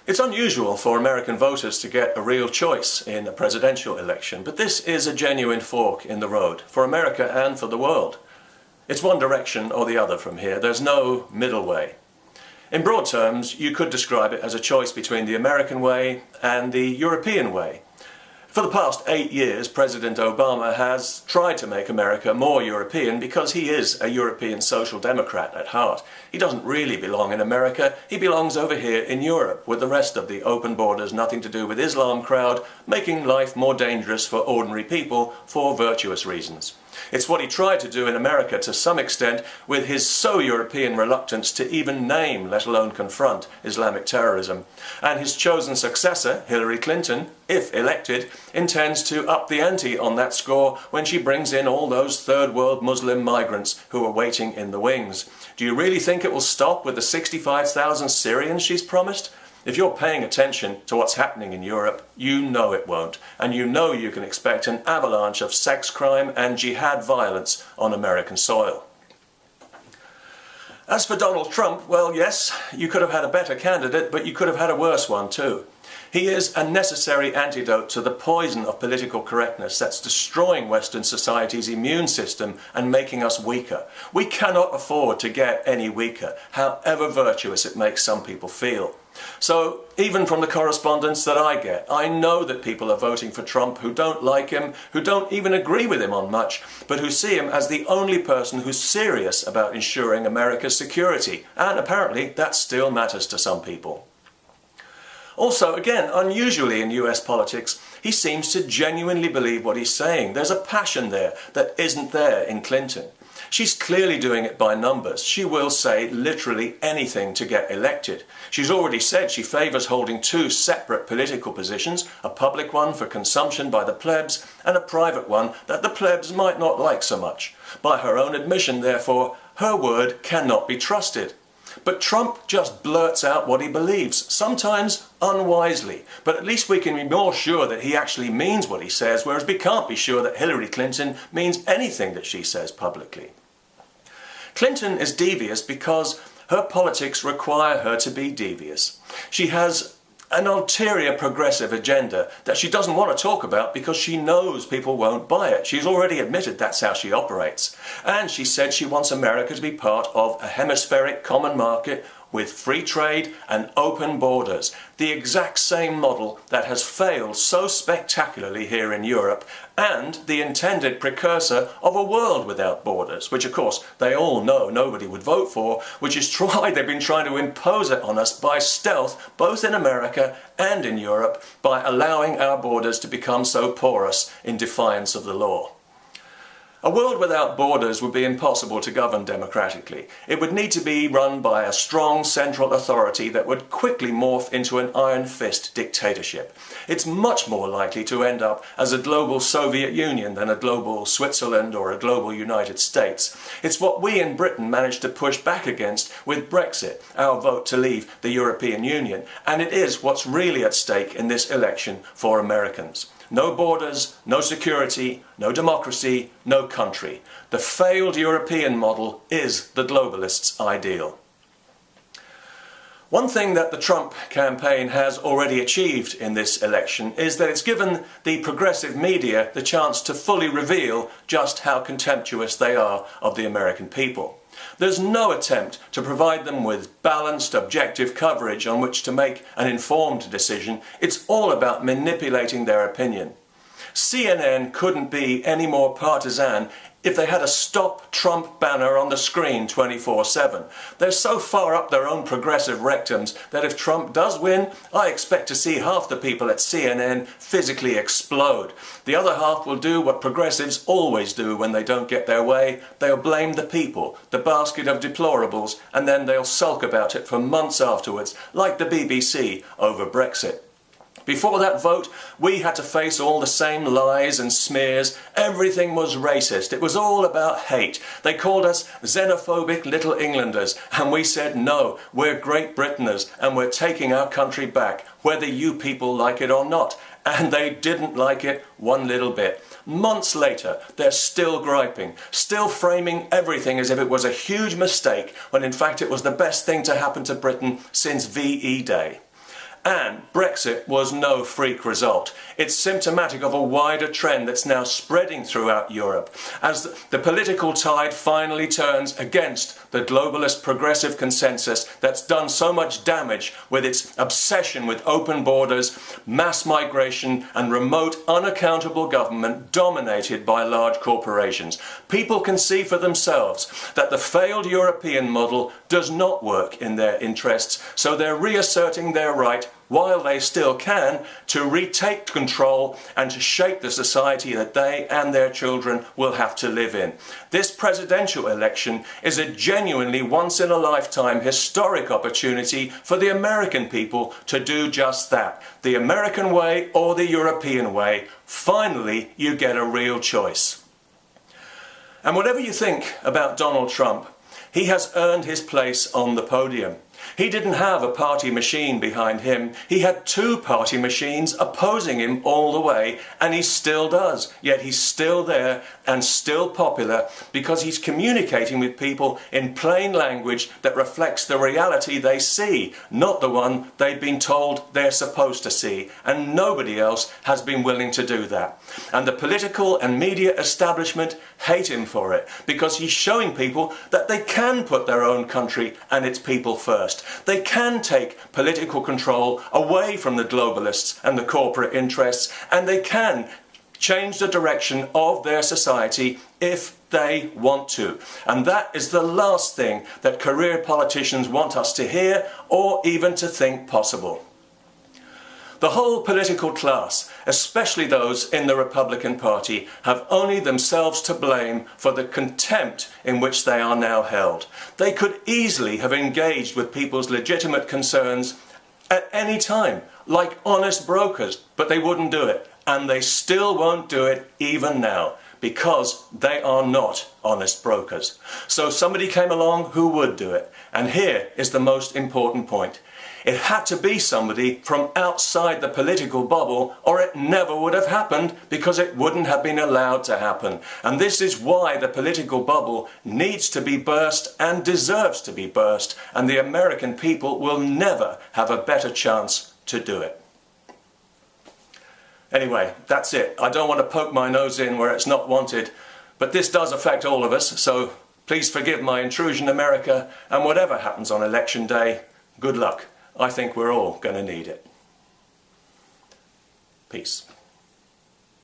It's unusual for American voters to get a real choice in a presidential election, but this is a genuine fork in the road for America and for the world. It's one direction or the other from here. There's no middle way. In broad terms, you could describe it as a choice between the American way and the European way. For the past 8 years, President Obama has tried to make America more European because he is a European social democrat at heart. He doesn't really belong in America, he belongs over here in Europe with the rest of the open borders, nothing to do with Islam crowd, making life more dangerous for ordinary people for virtuous reasons. It's what he tried to do in America to some extent with his so-European reluctance to even name, let alone confront, Islamic terrorism. And his chosen successor, Hillary Clinton, if elected, intends to up the ante on that score when she brings in all those third world Muslim migrants who are waiting in the wings. Do you really think it will stop with the 65,000 Syrians she's promised? If you're paying attention to what's happening in Europe, you know it won't. And you know you can expect an avalanche of sex crime and jihad violence on American soil. As for Donald Trump, well, yes, you could have had a better candidate, but you could have had a worse one too. He is a necessary antidote to the poison of political correctness that's destroying Western society's immune system and making us weaker. We cannot afford to get any weaker, however virtuous it makes some people feel. So, even from the correspondence that I get, I know that people are voting for Trump who don't like him, who don't even agree with him on much, but who see him as the only person who's serious about ensuring America's security. And apparently that still matters to some people. Also, again, unusually in US politics, he seems to genuinely believe what he's saying. There's a passion there that isn't there in Clinton. She's clearly doing it by numbers. She will say literally anything to get elected. She's already said she favours holding two separate political positions, a public one for consumption by the plebs and a private one that the plebs might not like so much. By her own admission, therefore, her word cannot be trusted. But Trump just blurts out what he believes, sometimes unwisely, but at least we can be more sure that he actually means what he says, whereas we can't be sure that Hillary Clinton means anything that she says publicly. Clinton is devious because her politics require her to be devious. She has an ulterior progressive agenda that she doesn't want to talk about because she knows people won't buy it. She's already admitted that's how she operates. And she said she wants America to be part of a hemispheric common market with free trade and open borders, the exact same model that has failed so spectacularly here in Europe, and the intended precursor of a world without borders, which of course they all know nobody would vote for, which is why they've been trying to impose it on us by stealth, both in America and in Europe, by allowing our borders to become so porous in defiance of the law. A world without borders would be impossible to govern democratically. It would need to be run by a strong central authority that would quickly morph into an iron fist dictatorship. It's much more likely to end up as a global Soviet Union than a global Switzerland or a global United States. It's what we in Britain managed to push back against with Brexit, our vote to leave the European Union, and it is what's really at stake in this election for Americans. No borders, no security, no democracy, no country. The failed European model is the globalists' ideal. One thing that the Trump campaign has already achieved in this election is that it's given the progressive media the chance to fully reveal just how contemptuous they are of the American people. There's no attempt to provide them with balanced, objective coverage on which to make an informed decision. It's all about manipulating their opinion. CNN couldn't be any more partisan if they had a Stop Trump banner on the screen 24/7. They're so far up their own progressive rectums that if Trump does win, I expect to see half the people at CNN physically explode. The other half will do what progressives always do when they don't get their way. They'll blame the people, the basket of deplorables, and then they'll sulk about it for months afterwards, like the BBC over Brexit. Before that vote, we had to face all the same lies and smears. Everything was racist. It was all about hate. They called us xenophobic little Englanders, and we said, no, we're Great Britaners, and we're taking our country back, whether you people like it or not. And they didn't like it one little bit. Months later, they're still griping, still framing everything as if it was a huge mistake, when in fact it was the best thing to happen to Britain since VE Day. And Brexit was no freak result. It's symptomatic of a wider trend that's now spreading throughout Europe as the political tide finally turns against the globalist progressive consensus that's done so much damage with its obsession with open borders, mass migration and remote unaccountable government dominated by large corporations. People can see for themselves that the failed European model does not work in their interests, so they're reasserting their right, while they still can, to retake control and to shape the society that they and their children will have to live in. This presidential election is a genuinely once-in-a-lifetime historic opportunity for the American people to do just that. The American way or the European way. Finally, you get a real choice. And whatever you think about Donald Trump, he has earned his place on the podium. He didn't have a party machine behind him. He had two party machines opposing him all the way, and he still does. Yet he's still there and still popular because he's communicating with people in plain language that reflects the reality they see, not the one they've been told they're supposed to see. And nobody else has been willing to do that. And the political and media establishment hate him for it because he's showing people that they can put their own country and its people first. They can take political control away from the globalists and the corporate interests, and they can change the direction of their society if they want to. And that is the last thing that career politicians want us to hear or even to think possible. The whole political class, especially those in the Republican Party, have only themselves to blame for the contempt in which they are now held. They could easily have engaged with people's legitimate concerns at any time, like honest brokers, but they wouldn't do it. And they still won't do it even now, because they are not honest brokers. So somebody came along who would do it. And here is the most important point. It had to be somebody from outside the political bubble, or it never would have happened, because it wouldn't have been allowed to happen. And this is why the political bubble needs to be burst and deserves to be burst, and the American people will never have a better chance to do it. Anyway, that's it. I don't want to poke my nose in where it's not wanted, but this does affect all of us, so please forgive my intrusion, America, and whatever happens on election day, good luck. I think we're all going to need it. Peace.